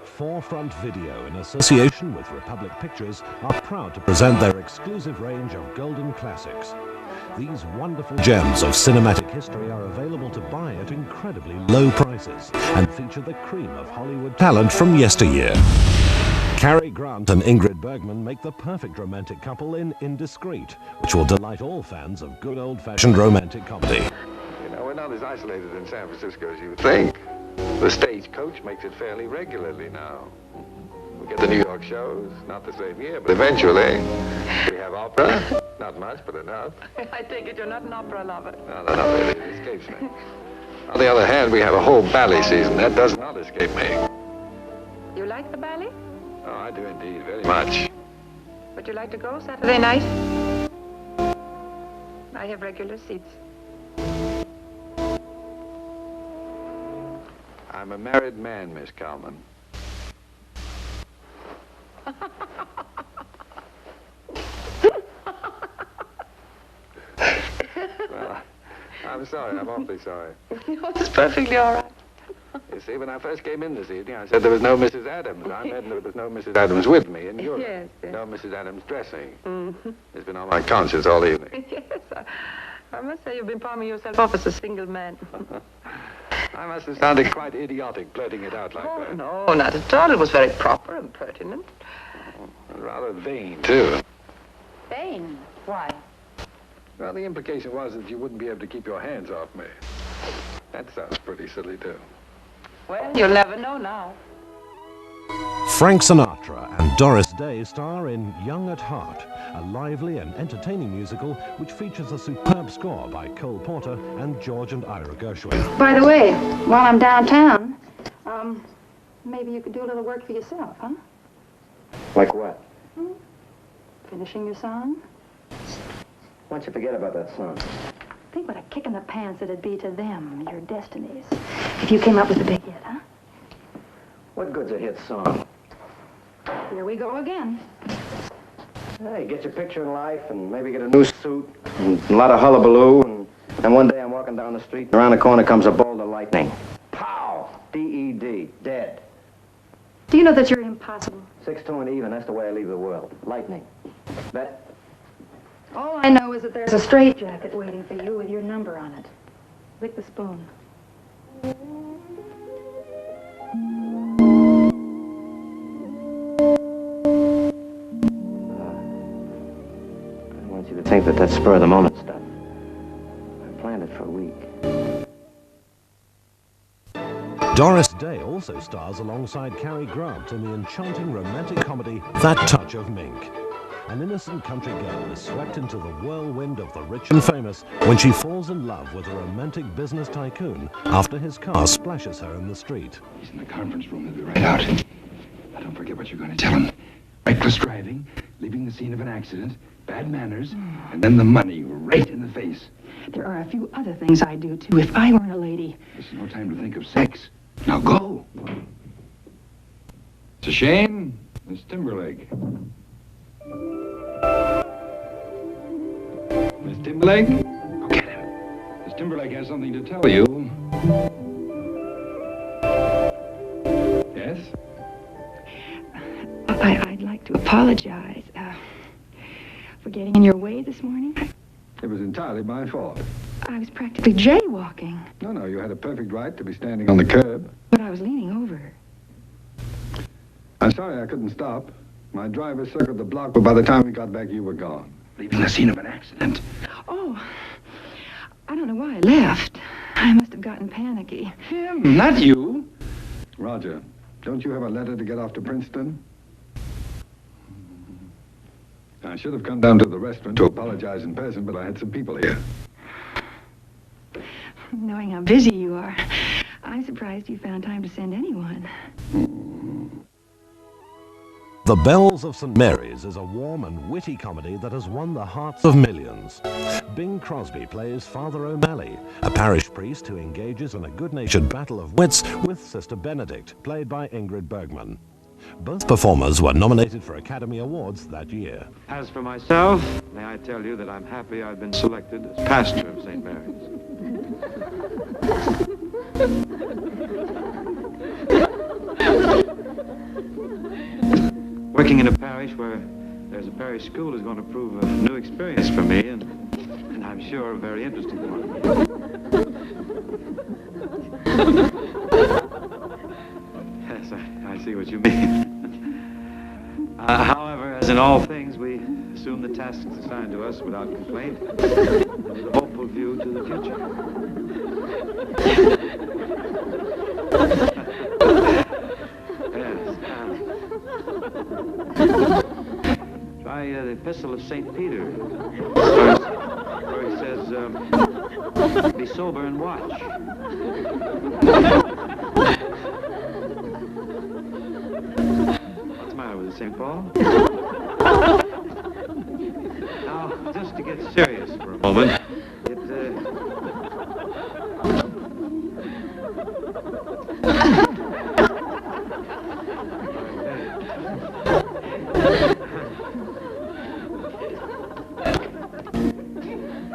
Forefront Video, in association with Republic Pictures, are proud to present their exclusive range of golden classics. These wonderful gems of cinematic history are available to buy at incredibly low prices and feature the cream of Hollywood talent from yesteryear. Cary Grant and Ingrid Bergman make the perfect romantic couple in Indiscreet, which will delight all fans of good old-fashioned romantic comedy. You know, we're not as isolated in San Francisco as you think. The Stagecoach makes it fairly regularly now. We get the New York shows, not the same year, but eventually. We have opera, not much, but enough. I take it you're not an opera lover. No, not really. It escapes me. On the other hand, we have a whole ballet season. That does not escape me. You like the ballet? Oh, I do indeed, very much. Would you like to go Saturday night? I have regular seats. I'm a married man, Miss Kalman. Well, I'm sorry. I'm awfully sorry. No, it's perfectly all right. You see, when I first came in this evening, I said there was no Mrs. Adams. I meant there was no Mrs. Adams with me in Europe. Yes, yes. No Mrs. Adams dressing. Mm-hmm. It's been on my conscience all evening. Yes, I must say you've been palming yourself off as a single man. I must have sounded quite idiotic blurting it out like Oh, that. no, not at all. It was very proper and pertinent. And rather vain, too. Vain? Why? Well, the implication was that you wouldn't be able to keep your hands off me. That sounds pretty silly, too. Well, you'll never know now. Frank Sinatra and Doris Day star in Young at Heart, a lively and entertaining musical which features a superb score by Cole Porter and George and Ira Gershwin. By the way, while I'm downtown, maybe you could do a little work for yourself, huh? Like what? Finishing your song? Why don't you forget about that song? Think what a kick in the pants it'd be to them, your destinies, if you came up with a big hit, huh? What good's a hit song? Here we go again. Hey, get your picture in life and maybe get a new suit and a lot of hullabaloo and one day I'm walking down the street and around the corner comes a bolt of lightning. Pow! D-E-D. Dead. Do you know that you're impossible? 6 to an even, that's the way I leave the world. Lightning. Bet? All I know is that there's a straitjacket waiting for you with your number on it. Lick the spoon. I want you to think that that's spur of the moment stuff. I planned it for a week. Doris Day also stars alongside Cary Grant in the enchanting romantic comedy That Touch of Mink. An innocent country girl is swept into the whirlwind of the rich and famous when she falls in love with a romantic business tycoon after his car splashes her in the street. He's in the conference room. He'll be right out. Now, don't forget what you're going to tell him. Reckless driving, leaving the scene of an accident, bad manners, and then the money right in the face. There are a few other things I'd do, too, if I weren't a lady. This is no time to think of sex. Now go. It's a shame. Miss Timberlake. Miss Timberlake? Go get him. Miss Timberlake has something to tell you. Yes? I'd like to apologize for getting in your way this morning. It was entirely my fault. I was practically jaywalking, No, you had a perfect right to be standing on the curb. but I was leaning over. I'm sorry I couldn't stop. My driver circled the block, but by the time we got back, you were gone. Leaving the scene of an accident. Oh, I don't know why I left. I must have gotten panicky. Him, not you. Roger, don't you have a letter to get off to Princeton? I should have come down to the restaurant to apologize in person, but I had some people here. Knowing how busy you are, I'm surprised you found time to send anyone. The Bells of St. Mary's is a warm and witty comedy that has won the hearts of millions. Bing Crosby plays Father O'Malley, a parish priest who engages in a good-natured battle of wits with Sister Benedict, played by Ingrid Bergman. Both performers were nominated for Academy Awards that year. As for myself, may I tell you that I'm happy I've been selected as pastor of St. Mary's. working in a parish where there's a parish school is going to prove a new experience for me, and I'm sure a very interesting one. Yes, I see what you mean. However, as in all things, we assume the tasks assigned to us without complaint, with a hopeful view to the future. Yes. Try the Epistle of St. Peter, where he says, be sober and watch. What's the matter with it, St. Paul? Now, just to get serious for a moment,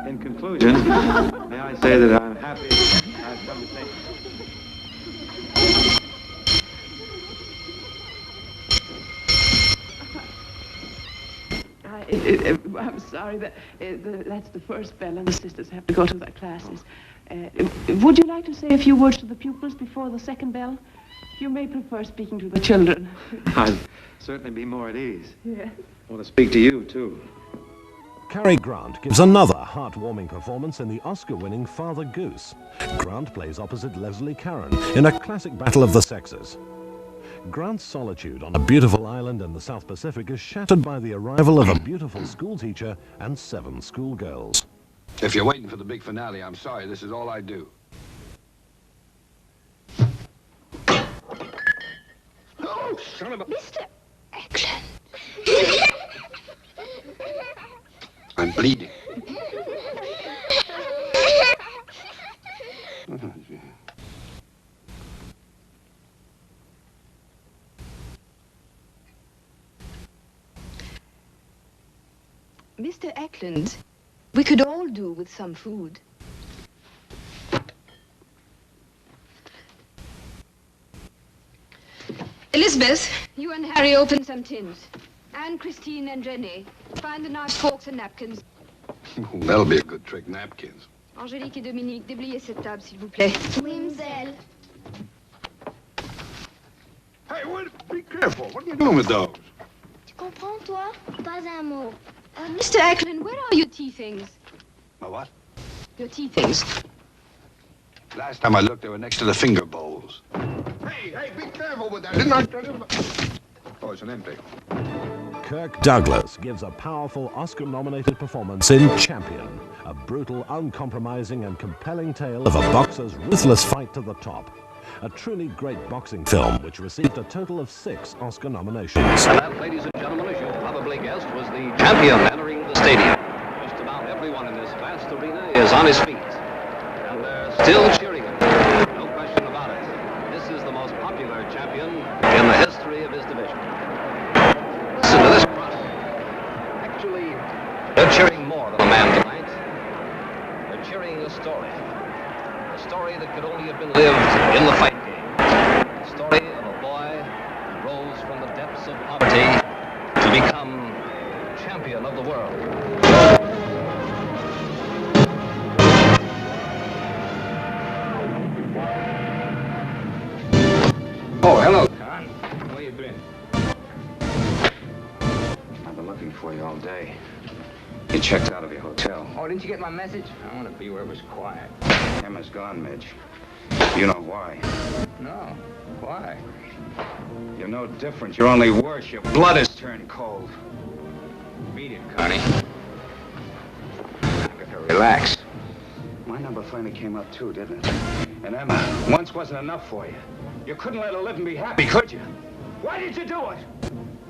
in conclusion, may I say that I'm happy I've come to say... I'm sorry, that's the first bell, and the sisters have to go to their classes. Would you like to say a few words to the pupils before the second bell? You may prefer speaking to the children. I'd certainly be more at ease. Yes. I want to speak to you, too. Cary Grant gives another heartwarming performance in the Oscar-winning Father Goose. Grant plays opposite Leslie Caron in a classic battle of the sexes. Grant's solitude on a beautiful island in the South Pacific is shattered by the arrival of a beautiful schoolteacher and 7 schoolgirls. If you're waiting for the big finale, I'm sorry, this is all I do. Oh, son of a... Mr. Eklund. I'm bleeding. Mr. Eklund, we could all do with some food. Elizabeth, you and Harry open some tins. And Christine and Jenny, find the knives, forks and napkins. That'll be a good trick, napkins. Angélique et Dominique, déblayez cette table, s'il vous plaît. Oui, m'selle. Hey, be careful. What are you doing with those? Tu comprends, toi? Pas un mot. Mr. Eklund, where are your tea things? My what? Your tea things. Last time I looked, they were next to the finger bowls. Hey, be careful with that. Didn't I tell you? Oh, it's an empty. Kirk Douglas gives a powerful Oscar-nominated performance in Champion, a brutal, uncompromising and compelling tale of a boxer's ruthless fight to the top. A truly great boxing film which received a total of 6 Oscar nominations. And that, ladies and gentlemen, as you'll probably guessed, was the champion entering the stadium. Just about everyone in this vast arena is on his feet. And they're still cheering him. No question about it. This is the most popular champion in the history of his division. Listen to this crowd. Actually, they're cheering more than a man tonight. They're cheering a story. A story that could only have been lived in the fight game. The story of a boy who rose from the depths of poverty to become champion of the world. Oh, hello, Con. Where you been? I've been looking for you all day. You checked out of your hotel. Oh, didn't you get my message? I want to be where it was quiet. Emma's gone, Midge. You know why? No. Why? You're no different. You're only worse. Your blood has turned cold. Beat it, Connie. Relax. My number finally came up too, didn't it? And Emma, once wasn't enough for you. You couldn't let her live and be happy, could you? Why did you do it?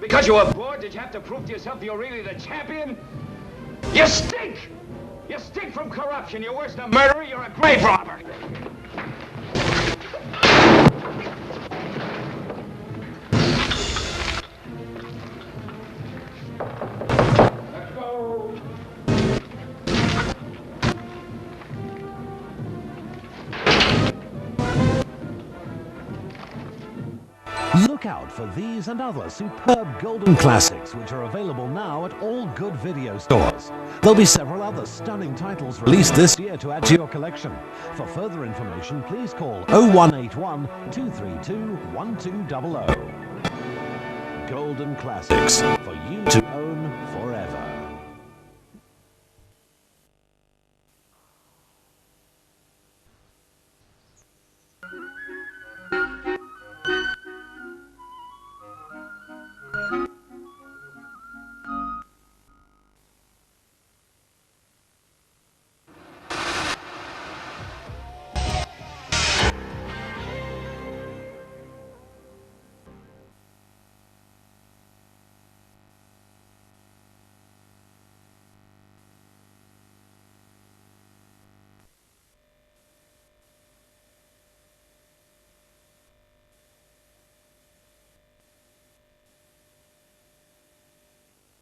Because you were bored? Did you have to prove to yourself that you're really the champion? You stink! You stink from corruption. You're worse than a murderer. You're a grave robber. Let's go. Look look out for these and other superb golden classics which are available now at all good video stores. There'll be several other stunning titles released this year to add to your collection. For further information, please call 0181 232 1200. Golden classics for you to own.